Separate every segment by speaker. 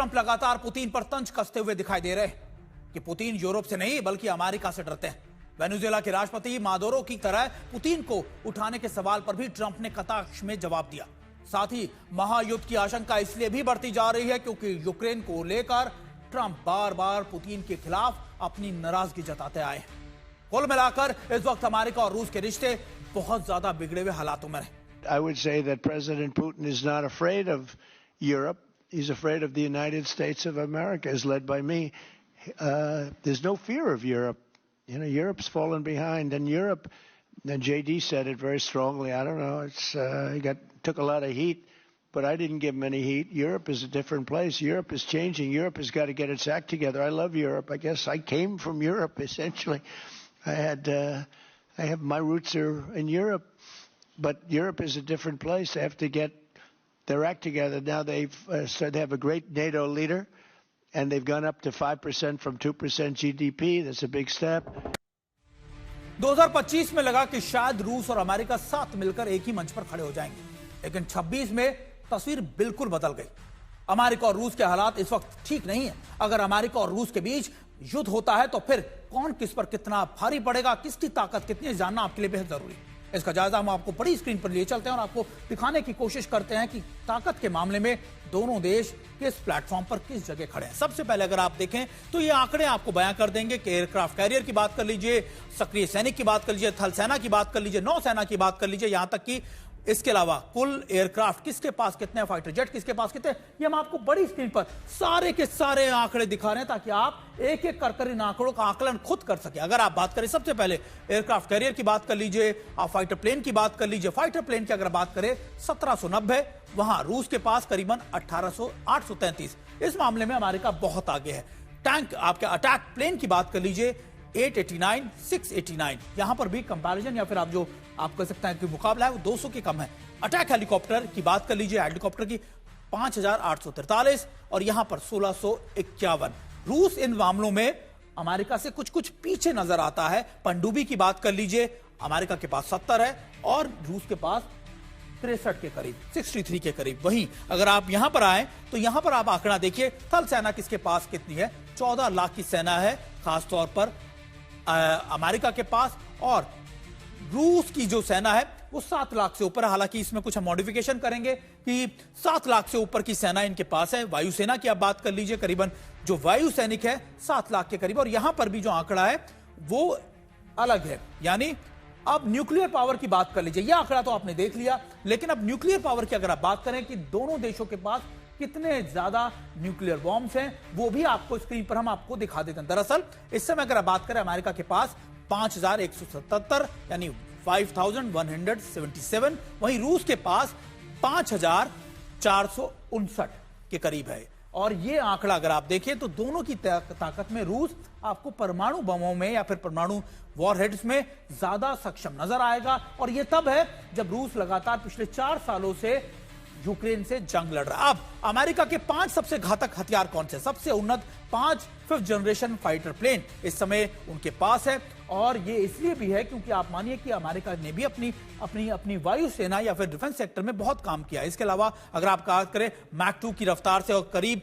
Speaker 1: Trump लगातार Putin पर तंज कसते हुए दिखाई दे रहे हैं कि पुतिन यूरोप से नहीं बल्कि अमेरिका से डरते हैं। वेनेजुएला के राष्ट्रपति मादुरो की तरह पुतिन को उठाने के सवाल पर भी ट्रंप ने कटाक्ष में जवाब दिया। साथ ही महायुद्ध की आशंका इसलिए भी बढ़ती जा रही है क्योंकि यूक्रेन को लेकर ट्रंप बार बार पुतिन के खिलाफ अपनी नाराजगी जताते आए हैं। कुल मिलाकर इस वक्त अमेरिका और रूस के रिश्ते बहुत ज्यादा बिगड़े हुए हालातों में हैं।
Speaker 2: I would say that President Putin is not afraid of Europe. He's afraid of the United States of America, as led by me. There's no fear of Europe. You know, Europe's fallen behind, and Europe. And JD said it very strongly. I don't know. He took a lot of heat, but I didn't give him any heat. Europe is a different place. Europe is changing. Europe has got to get its act together. I love Europe. I guess I came from Europe essentially. I have my roots are in Europe. But Europe is a different place. They have to get their act together. Now they've said they have a great NATO leader, and they've gone up to 5% from 2% GDP. That's a big step.
Speaker 1: 2025 में लगा कि शायद रूस और America साथ मिलकर एक ही मंच पर खड़े हो जाएंगे, लेकिन 26 में तस्वीर बिल्कुल बदल गई। अमेरिका और रूस के हालात इस वक्त ठीक नहीं है। अगर अमेरिका और रूस के बीच युद्ध होता है तो फिर कौन किस पर कितना भारी पड़ेगा, किसकी ताकत कितनी है, जानना आपके लिए बेहद जरूरी है। इसका जायजा हम आपको बड़ी स्क्रीन पर लिए चलते हैं और आपको दिखाने की कोशिश करते हैं कि ताकत के मामले में दोनों देश किस प्लेटफॉर्म पर किस जगह खड़े हैं। सबसे पहले अगर आप देखें तो ये आंकड़े आपको बयां कर देंगे कि एयरक्राफ्ट कैरियर की बात कर लीजिए, सक्रिय सैनिक की बात कर लीजिए, थल सेना की बात कर लीजिए, नौसेना की बात कर लीजिए, यहां तक कि इसके अलावा कुल एयरक्राफ्ट किसके पास कितने, फाइटर जेट किसके पास कितने, ये हम आपको बड़ी स्क्रीन पर सारे के सारे आंकड़े दिखा रहे हैं ताकि आप एक एक कर इन आंकड़ों का आकलन खुद कर सके। अगर आप बात करें सबसे पहले एयरक्राफ्ट कैरियर की बात कर लीजिए, आप फाइटर प्लेन की बात कर लीजिए। फाइटर प्लेन की अगर बात करें 1790, वहां रूस के पास करीबन 833। इस मामले में अमेरिका बहुत आगे है। टैंक आपके अटैक प्लेन की बात कर लीजिए 889, 689, यहां पर भी कंपैरिजन या फिर आप जो आप कह सकते हैं कि मुकाबला है वो 200 के कम है। अटैक हेलीकॉप्टर की बात कर लीजिए, हेलीकॉप्टर की 5843 और यहां पर 1651। रूस इन मामलों में अमेरिका से कुछ कुछ पीछे नजर आता है। पनडुब्बी की बात कर लीजिए, अमेरिका के पास 70 है और रूस के पास 63 के करीब, 63 के करीब। वहीं अगर आप यहां पर आए तो यहां पर आप आंकड़ा देखिए, थल सेना किसके पास कितनी है, 14 लाख की सेना है खासतौर पर अमेरिका के पास, और रूस की जो सेना है वो 7 लाख से ऊपर है। हालांकि इसमें कुछ हम मॉडिफिकेशन करेंगे कि 7 लाख से ऊपर की सेना इनके पास है। वायुसेना की आप बात कर लीजिए, करीबन जो वायु सैनिक है 7 लाख के करीब, और यहां पर भी जो आंकड़ा है वो अलग है। यानी अब न्यूक्लियर पावर की बात कर लीजिए, यह आंकड़ा तो आपने देख लिया, लेकिन अब न्यूक्लियर पावर की अगर आप बात करें कि दोनों देशों के पास कितने ज्यादा न्यूक्लियर बॉम्ब्स हैं, वो भी आपको स्क्रीन पर हम आपको दिखा देते हैं। दरअसल इस समय अगर आप बात करें अमेरिका के पास 5177 यानी 5177, वहीं रूस के पास 5459 के करीब है। और ये आंकड़ा अगर आप देखें तो दोनों की ताकत में रूस आपको परमाणु बमों में या फिर परमाणु वॉरहेड्स में ज्यादा सक्षम नजर आएगा। और ये तब है जब रूस लगातार पिछले 4 सालों से यूक्रेन से जंग लड़ रहा है। अब अमेरिका के 5 सबसे घातक हथियार कौन से, सबसे उन्नत 5 5th जनरेशन फाइटर प्लेन इस समय उनके पास है। और ये इसलिए भी है क्योंकि आप मानिए कि अमेरिका ने भी अपनी वायुसेना या फिर डिफेंस सेक्टर में बहुत काम किया। इसके अलावा अगर आप बात करें मैक 2 की रफ्तार से और करीब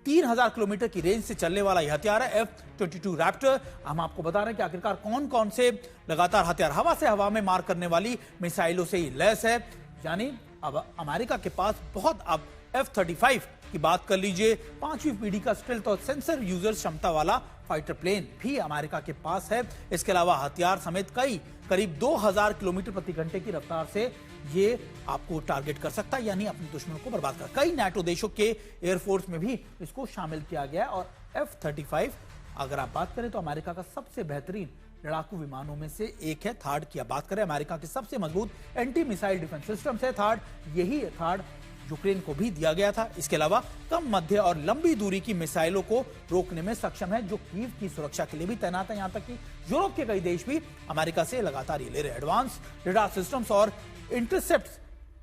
Speaker 1: 3000 किलोमीटर की रेंज से चलने वाला यह हथियार है F-22 रैप्टर। हम आपको बता रहे हैं कि आखिरकार कौन कौन से लगातार हथियार हवा से हवा में मार करने वाली मिसाइलों से ही लैस है। यानी अब अमेरिका के पास बहुत, अब F-35 की बात कर लीजिए, 5वीं पीढ़ी का स्टेल्थ और सेंसर यूजर क्षमता वाला फाइटर प्लेन भी अमेरिका के पास है। इसके अलावा हथियार समेत कई करीब 2000 किलोमीटर प्रति घंटे की रफ्तार से ये आपको टारगेट कर सकता है, यानी अपने दुश्मनों को बर्बाद कर। कई नाटो देशों के एयरफोर्स में भी इसको शामिल किया गया है। और F-35 अगर आप बात करें तो अमेरिका का सबसे बेहतरीन लड़ाकू विमानों में से एक है। थार्ड की बात करें, अमेरिका के सबसे मजबूत एंटी मिसाइल डिफेंस सिस्टम है थार्ड। यही थार्ड यूक्रेन को भी दिया गया था। इसके अलावा कम, मध्य और लंबी दूरी की मिसाइलों को रोकने में सक्षम है, जो कीव की सुरक्षा के लिए भी तैनात है। यहां तक कि यूरोप के कई देश भी अमेरिका से लगातार ये ले रहे हैं। एडवांस रडार सिस्टम्स और इंटरसेप्ट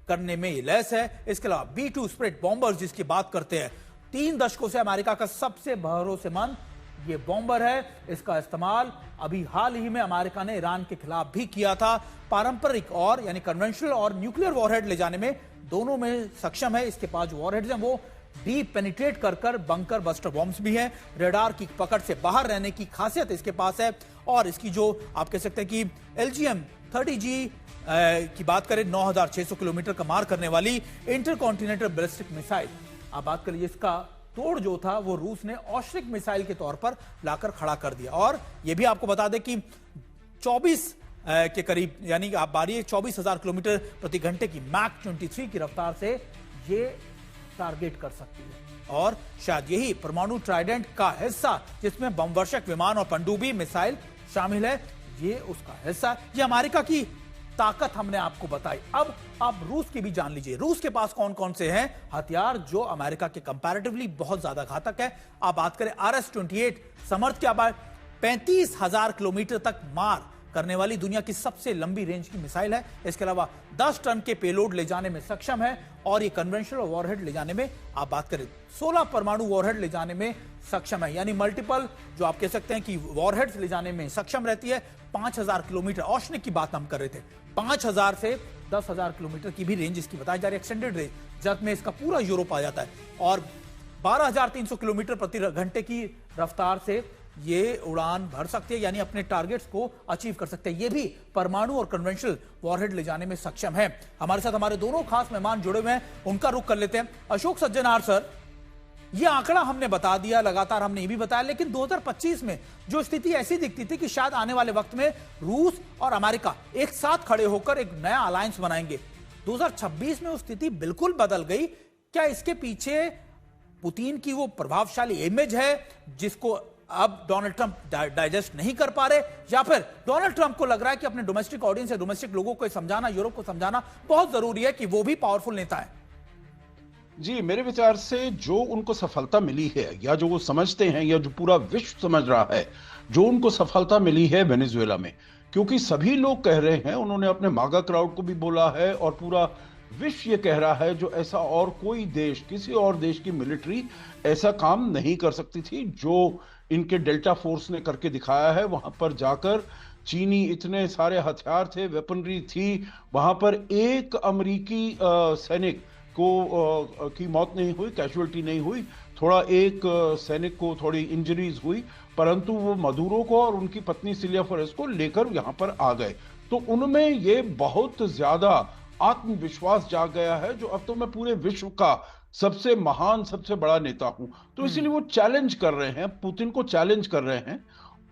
Speaker 1: करने में ये लैस है। इसके अलावा B-2 स्प्रेड बॉम्बर्स जिसकी बात करते हैं, 3 दशकों से अमेरिका का सबसे भरोसेमंद ये बॉम्बर है। इसका इस्तेमाल अभी हाल ही में अमेरिका ने ईरान के खिलाफ भी किया था। पारंपरिक और यानी कन्वेंशनल और न्यूक्लियर वॉरहेड ले जाने में दोनों में सक्षम है। इसके पास जो वॉरहेड्स हैं वो डीप पेनिट्रेट कर बंकर बस्टर बॉम्ब्स भी हैं, रेडार की पकड़ से बाहर रहने की खासियत इसके पास है। और इसकी जो आप कह सकते हैं कि LGM-30G की बात करें, 9,600 किलोमीटर का मार करने वाली इंटरकॉन्टिनेंटल बैलिस्टिक मिसाइल, आप बात करिए, इसका तोड़ जो था वो रूस ने ऑस्ट्रिक मिसाइल के तौर पर लाकर खड़ा कर दिया। और यह भी आपको बता दें कि 24 के करीब, यानी आप बारी 24,000 किलोमीटर प्रति घंटे की मैक 23 की रफ्तार से ये टारगेट कर सकती है। और शायद यही परमाणु ट्राइडेंट का हिस्सा, जिसमें बमवर्षक विमान और पनडुब्बी मिसाइल शामिल है, ये उसका हिस्सा। ये अमेरिका की ताकत हमने आपको बताई। अब आप रूस की भी जान लीजिए, रूस के पास कौन कौन से हैं हथियार जो अमेरिका के कंपैरेटिवली बहुत ज्यादा घातक है। आप बात करें RS-28 समर्थ के, अब 35,000 किलोमीटर तक मार करने वाली दुनिया की सबसे लंबी रेंज की मिसाइल है। इसके अलावा 10 टन के पेलोड ले जाने में सक्षम है। और ये कन्वेंशनल वॉरहेड ले जाने में, आप बात करें 16 परमाणु वॉरहेड ले जाने में सक्षम है, यानी मल्टीपल जो आप कह सकते हैं कि वॉरहेड्स ले जाने में सक्षम रहती है। 5,000 किलोमीटर, औष्णिक की बात हम कर रहे थे, 5,000 से 10,000 किलोमीटर की भी रेंज इसकी बताई जा रही है, एक्सटेंडेड रेंज, जब में इसका पूरा यूरोप आ जाता है। और 12,300 किलोमीटर प्रति घंटे की रफ्तार से ये उड़ान भर सकते हैं, यानी अपने टारगेट्स को अचीव कर सकते हैं। ये भी परमाणु और कन्वेंशनल वॉरहेड ले जाने में सक्षम है। हमारे साथ हमारे दोनों खास मेहमान जुड़े हुए हैं, उनका रुख कर लेते हैं। अशोक सज्जनार सर, ये आंकड़ा हमने बता दिया, लगातार हमने ये भी बताया, लेकिन 2025 में जो स्थिति ऐसी दिखती थी कि शायद आने वाले वक्त में रूस और अमेरिका एक साथ खड़े होकर एक नया अलायंस बनाएंगे, 2026 में वो स्थिति बिल्कुल बदल गई। क्या इसके पीछे पुतिन की वो प्रभावशाली इमेज है जिसको अब डोनाल्ड ट्रंप डाइजेस्ट नहीं कर पा रहे, या फिर डोनाल्ड ट्रंप को लग रहा है कि अपने डोमेस्टिक ऑडियंस या डोमेस्टिक लोगों को समझाना, यूरोप को समझाना बहुत जरूरी है कि वो भी पावरफुल नेता है?
Speaker 3: जी, मेरे विचार से जो उनको सफलता मिली है, या जो वो समझते हैं, या जो पूरा विश्व समझ रहा है, जो उनको सफलता मिली है वेनेजुएला में, क्योंकि सभी लोग कह रहे हैं, उन्होंने अपने मागा क्राउड को भी बोला है और पूरा विश्व ये कह रहा है, जो ऐसा और कोई देश, किसी और देश की मिलिट्री ऐसा काम नहीं कर सकती थी जो इनके डेल्टा फोर्स ने करके दिखाया है। वहां पर जाकर चीनी इतने सारे हथियार थे, वेपनरी थी, वहां पर एक अमेरिकी सैनिक को की मौत नहीं हुई, कैजुअलिटी नहीं हुई, थोड़ा एक सैनिक को थोड़ी इंजरीज हुई, परंतु वो मदुरो को और उनकी पत्नी सिलिया फेरेस को लेकर यहां पर आ गए। तो उनमें ये बहुत ज्यादा आत्मविश्वास जाग गया है, जो अब तो मैं पूरे विश्व का सबसे महान, सबसे बड़ा नेता हूं। तो इसीलिए वो चैलेंज कर रहे हैं, पुतिन को चैलेंज कर रहे हैं।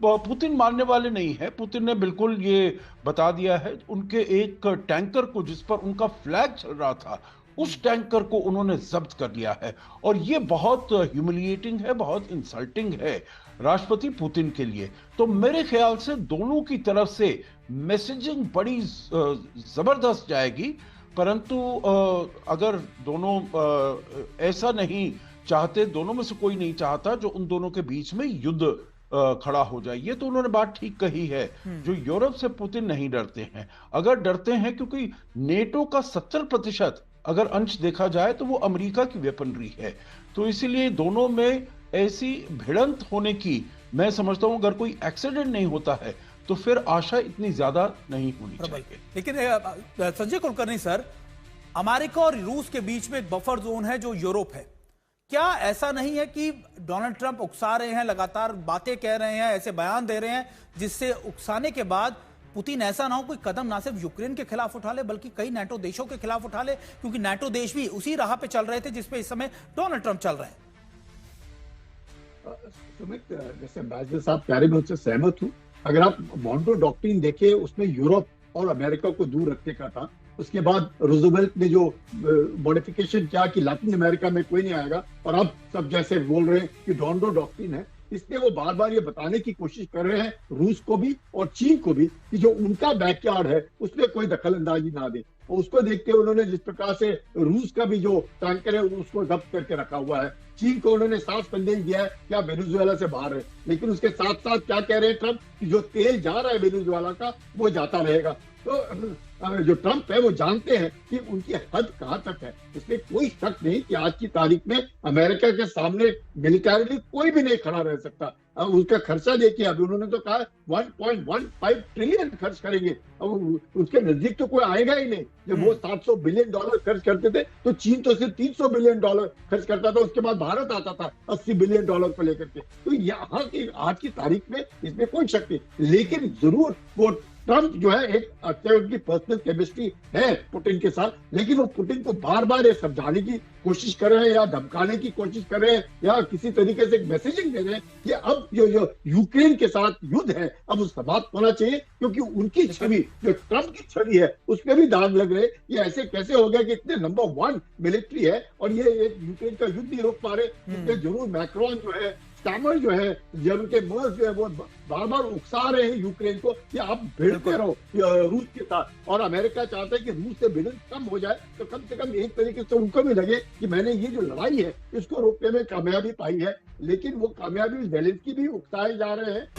Speaker 3: पुतिन मानने वाले नहीं है। पुतिन ने बिल्कुल ये बता दिया है, उनके एक टैंकर को, जिस पर उनका फ्लैग चल रहा था, उस टैंकर को उन्होंने जब्त कर लिया है। और ये बहुत ह्यूमिलिएटिंग है, बहुत इंसल्टिंग है राष्ट्रपति पुतिन के लिए। तो मेरे ख्याल से दोनों की तरफ से मैसेजिंग बड़ी जबरदस्त जाएगी, परंतु अगर दोनों ऐसा नहीं चाहते, दोनों में से कोई नहीं चाहता जो उन दोनों के बीच में युद्ध खड़ा हो जाए। ये तो उन्होंने बात ठीक कही है। जो यूरोप से पुतिन नहीं डरते हैं, अगर डरते हैं, क्योंकि नेटो का 70% अगर अंश देखा जाए तो वो अमेरिका की वेपनरी है। तो इसीलिए दोनों में ऐसी भिड़ंत होने की, मैं समझता हूं अगर कोई एक्सीडेंट नहीं होता है तो फिर आशा इतनी ज्यादा नहीं होनी चाहिए।
Speaker 1: लेकिन संजय कुलकर्णी सर, अमेरिका और रूस के बीच में एक बफर जोन है जो यूरोप है। क्या ऐसा नहीं है कि डोनाल्ड ट्रंप उकसा रहे हैं, लगातार बातें कह रहे हैं, ऐसे बयान दे रहे हैं, जिससे उकसाने के बाद पुतिन ऐसा ना हो कोई कदम ना सिर्फ यूक्रेन के खिलाफ उठा ले, बल्कि कई नाटो देशों के खिलाफ उठा ले, क्योंकि नाटो देश भी उसी राह पे चल रहे थे जिस पे इस समय डोनाल्ड ट्रंप चल रहे हैं।
Speaker 4: सुमित, जैसे बाजवा साहब प्यारे में उससे सहमत हूँ। अगर आप मॉन्ट्रो डॉक्ट्रिन देखें, उसमें यूरोप और अमेरिका को दूर रखने का था। उसके बाद रूजवेल्ट ने जो मॉडिफिकेशन किया कि लैटिन अमेरिका में कोई नहीं आएगा, और अब सब जैसे बोल रहे हैं कि मॉन्ट्रो डॉक्ट्रिन है, इसलिए वो बार बार ये बताने की कोशिश कर रहे हैं रूस को भी और चीन को भी कि जो उनका बैकयार्ड है उसमें कोई दखल अंदाजी ना दे। और उसको देखते हुए उन्होंने जिस प्रकार से रूस का भी जो टैंकर है उसको जब्त करके रखा हुआ है। चीन को उन्होंने साफ संदेश दिया है कि आप वेनेजुएला से बाहर है, लेकिन उसके साथ साथ क्या कह रहे हैं ट्रंप कि जो तेल जा रहा है वेनेजुएला का वो जाता रहेगा। तो जो ट्रंप है वो जानते हैं कि उनकी हद कहां तक है। इसमें कोई शक नहीं कि आज की तारीख में अमेरिका के सामने मिलिटरीली कोई भी नहीं खड़ा रह सकता। अब उसका खर्चा देखिए, अभी उन्होंने तो कहा 1.15 ट्रिलियन खर्च करेंगे। अब उसके नजदीक तो कोई आएगा ही नहीं। जब वो $700 बिलियन खर्च करते थे तो चीन तो सिर्फ $300 बिलियन खर्च करता था, उसके बाद भारत आता था $80 बिलियन को लेकर के। तो यहाँ की आज की तारीख में इसमें कोई शक नहीं, लेकिन जरूर वो ट्रंप जो है एक उनकी पर्सनल केमिस्ट्री है पुतिन के साथ, लेकिन वो पुतिन को बार बार ये समझाने की कोशिश कर रहे हैं या धमकाने की कोशिश कर रहे हैं या किसी तरीके से मैसेजिंग दे रहे हैं कि अब जो यूक्रेन के साथ युद्ध है अब उसका समाप्त होना चाहिए, क्योंकि उनकी छवि, जो ट्रंप की छवि है, उस पर भी दाग लग रहे। ये ऐसे कैसे हो गया कि इतने नंबर 1 मिलिट्री है और ये एक यूक्रेन का युद्ध नहीं रोक पा रहे। इसमें जरूर मैक्रोन जो है, स्टैमर जो है, जब उनके मर्ज जो है वो बार बार उकसा रहे हैं यूक्रेन को कि आप भिड़ते रहो रूस के साथ, और अमेरिका चाहता है कि रूस से भिड़न कम हो जाए, तो कम से कम एक तरीके से उनको भी लगे कि मैंने ये जो लड़ाई है इसको रोकने में कामयाबी पाई है। लेकिन वो कामयाबी जेलेंस्की भी उकसाए जा रहे हैं।